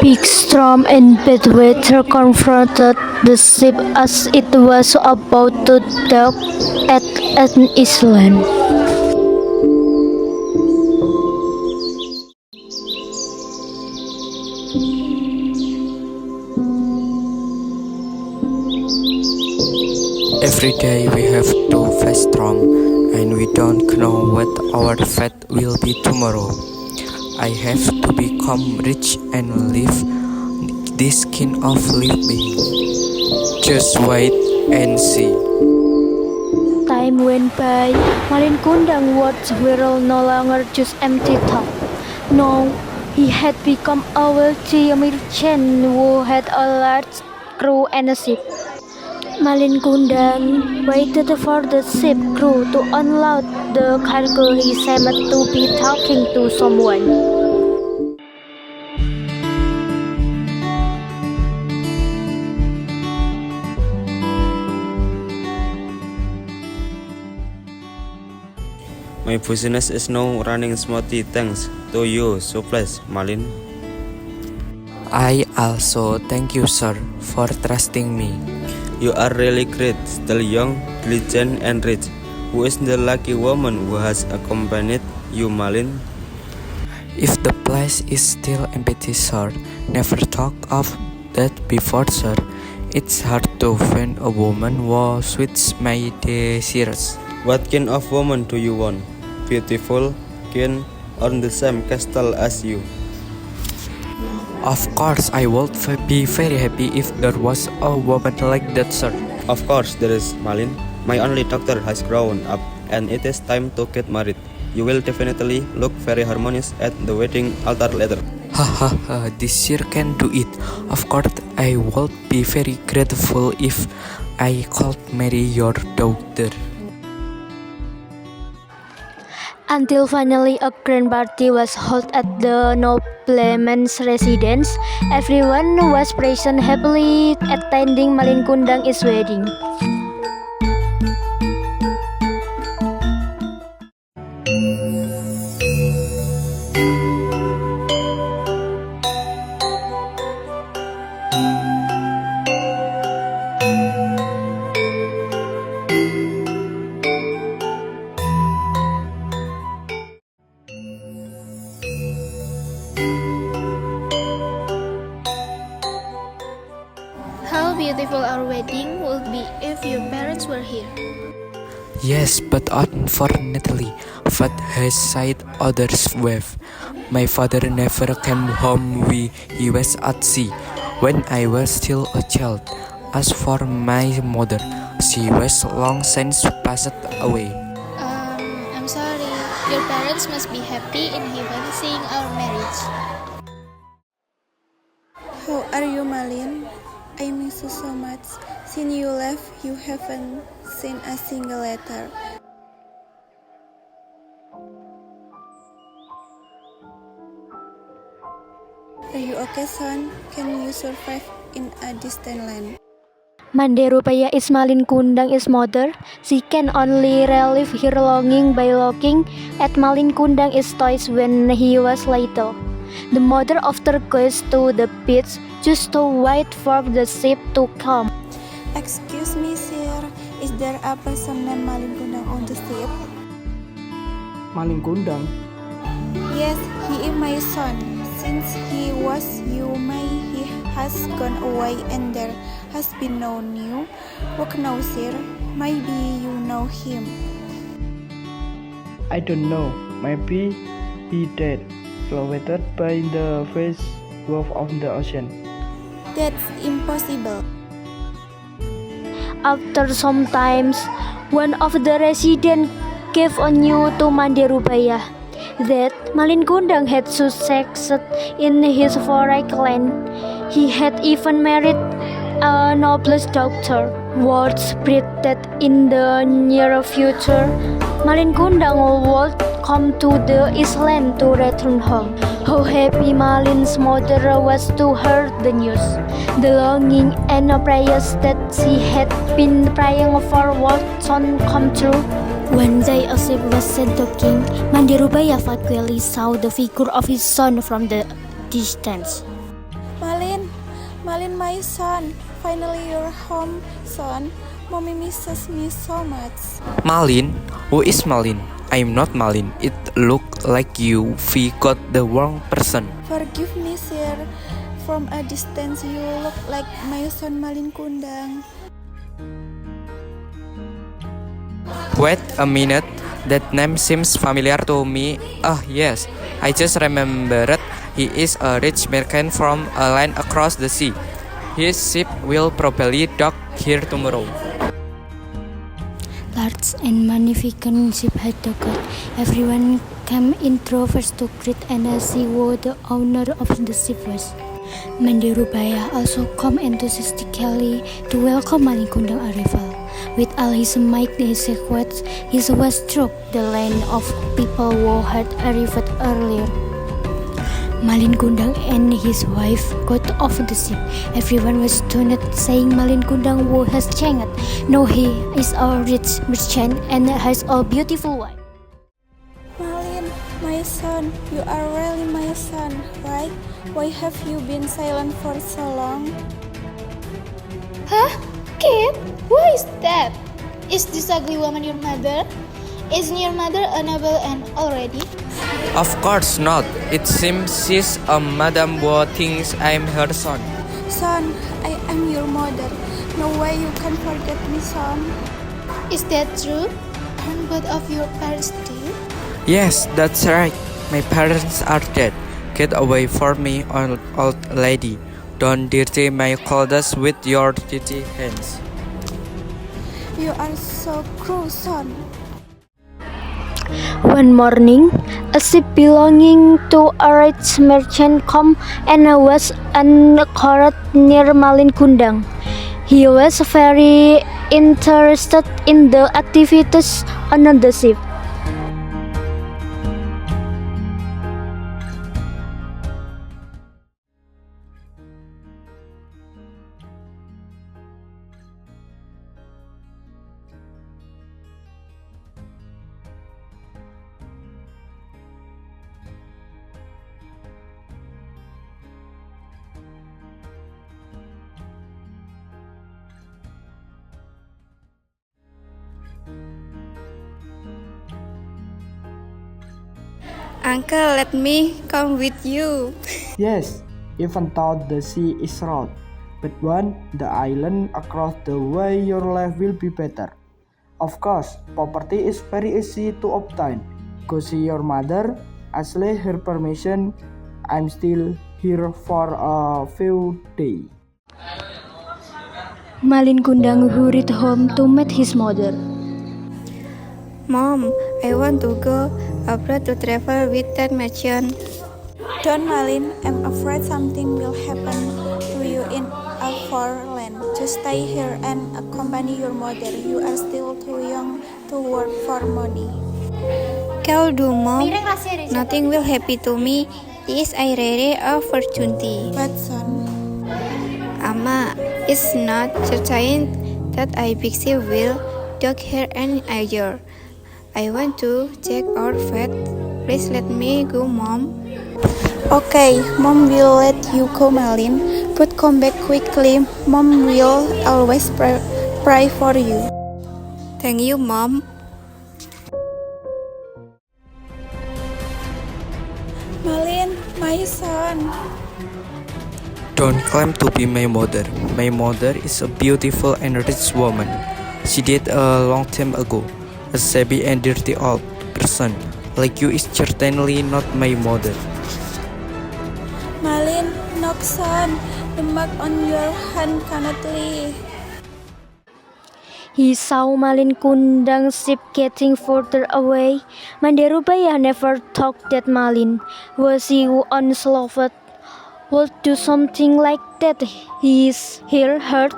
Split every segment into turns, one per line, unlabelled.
Big storm and bad weather confronted the ship as it was about to dock at an island.
Every day we have to face storm, and we don't know what our fate will be tomorrow. I have to become rich and live this kind of living. Just wait and see.
Time went by. Malin Kundang words were no longer just empty talk. No, he had become a wealthy merchant who had a large crew and a ship. Malin Kundang waited for the ship crew to unload the cargo. He seemed to be talking to someone.
My business is now running smoothly thanks to you, Suples, Malin.
I also thank you, sir, for trusting me.
You are really great, still young, diligent and rich. Who is the lucky woman who has accompanied you, Malin?
If the place is still empty, sir, never talk of that before, sir. It's hard to find a woman who suits my desires.
What kind of woman do you want? Beautiful, keen, or the same castle as you?
Of course, I would be very happy if there was a woman like that, sir.
Of course there is, Malin. My only daughter has grown up and it is time to get married. You will definitely look very harmonious at the wedding altar later.
Ha ha ha, this year can do it. Of course, I would be very grateful if I could marry your daughter.
Until finally a grand party was held at the nobleman's residence. Everyone was present, happily attending Malin Kundang's wedding.
How beautiful our wedding would be if your parents were here.
Yes, but unfortunately, what has said others with. My father never came home. He was at sea when I was still a child. As for my mother, she was long since passed away.
I'm sorry. Your parents must be happy in heaven seeing our marriage.
How are you, Malin? I miss you so much. Since you left, you haven't sent a single letter. Are you okay, son? Can you survive in a distant land?
Mande Rupaya is Malin Kundang's mother. She can only relieve her longing by looking at Malin Kundang's toys when he was little. The mother often goes to the beach just to wait for the ship to come.
Excuse me, sir. Is there a person named Malin Kundang on the ship?
Malin Kundang?
Yes, he is my son. Since he was he has gone away and there has been no new. What now, sir? Maybe you know him.
I don't know. Maybe he dead, floated by the fresh wave of the ocean.
That's impossible.
After some time, one of the residents gave a news to Mande Rupaya that Malin Kundang had succeeded in his foreign land. He had even married a noble's daughter. Word spread that in the near future, Malin Kundang would come to the island to return home. How happy Malin's mother was to hear the news. The longing and prayers that she had been praying for would soon come true. One day a ship was sent to King. Mande Rupaya vaguely saw the figure of his son from the distance.
Malin, my son, finally you're home, son. Mommy misses me so much.
Malin? Who is Malin? I'm not Malin. It looked like we got the wrong person.
Forgive me, sir. From a distance, you look like my son Malin Kundang.
Wait a minute. That name seems familiar to me. Ah, yes. I just remembered. He is a rich merchant from a land across the sea. His ship will probably dock here tomorrow.
Large and magnificent ship had docked. Everyone came in droves to greet and see who the owner of the ship was. Mandirubaya also came enthusiastically to welcome Malin Kundang arrival. With all his might and his secrets, he was struck the land of people who had arrived earlier. Malin Kundang and his wife got off the ship. Everyone was stunned, saying Malin Kundang who has changed. Now he is a rich merchant and has a beautiful wife.
Malin, my son, you are really my son, right? Why have you been silent for so long?
Huh? Kid? Who is that? Is this ugly woman your mother? Isn't your mother a noble and already?
Of course not. It seems she's a madam who thinks I'm her son.
Son, I am your mother. No way you can forget me, son.
Is that true? Aren't both of your parents dead?
Yes, that's right. My parents are dead. Get away from me, old lady. Don't dirty my clothes with your dirty hands.
You are so cruel, son.
One morning, a ship belonging to a rich merchant came and was anchored near Malin Kundang. He was very interested in the activities on the ship.
Uncle, let me come with you.
Yes, even though the sea is rough, but the island across the way your life will be better. Of course, property is very easy to obtain. Go see your mother, ask her permission. I'm still here for a few days.
Malin Kundang hurried home to meet his mother.
Mom, I want to go abroad to travel with that merchant. Don't, Malin. I'm afraid something will happen to you in a foreign land. Just stay here and accompany your mother. You are still too young to work for money. Kau do, Mom. Nothing will happen to me. This is really a opportunity. But son, Ama, it's not certain that I big ship will dock here any year. I want to check our vet. Please let me go, Mom. Okay, Mom will let you go, Malin. But come back quickly. Mom will always pray for you. Thank you, Mom. Malin, my son.
Don't claim to be my mother. My mother is a beautiful and rich woman. She died a long time ago. A shabby and dirty old person like you is certainly not my mother.
Malin, no, son. The mark on your hand cannot leave.
He saw Malin Kundang's ship getting further away. Mandirubaya never thought that Malin, was he unsolved, would do something like that. His heart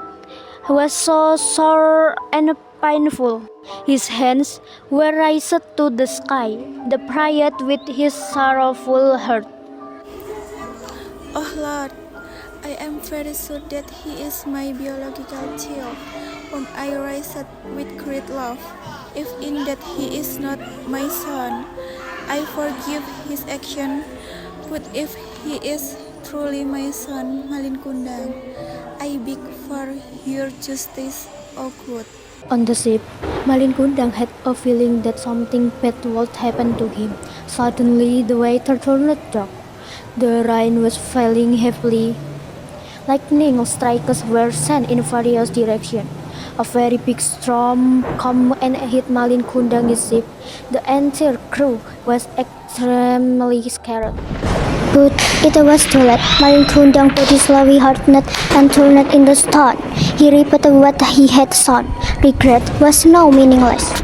was so sore and painful. His hands were raised to the sky, the prayed with his sorrowful heart.
Oh Lord, I am very sure that he is my biological child, whom I raised with great love. If in that he is not my son, I forgive his action. But if he is truly my son, Malin Kundang. I beg for your justice, O God.
On the ship, Malin Kundang had a feeling that something bad would happen to him. Suddenly, the weather turned dark. The rain was falling heavily. Lightning strikes were sent in various directions. A very big storm came and hit Malin Kundang's ship. The entire crew was extremely scared. But it was too late. Malin Kundang put his slowly hardened and turned into stone. He repeated what he had done. Regret was now meaningless.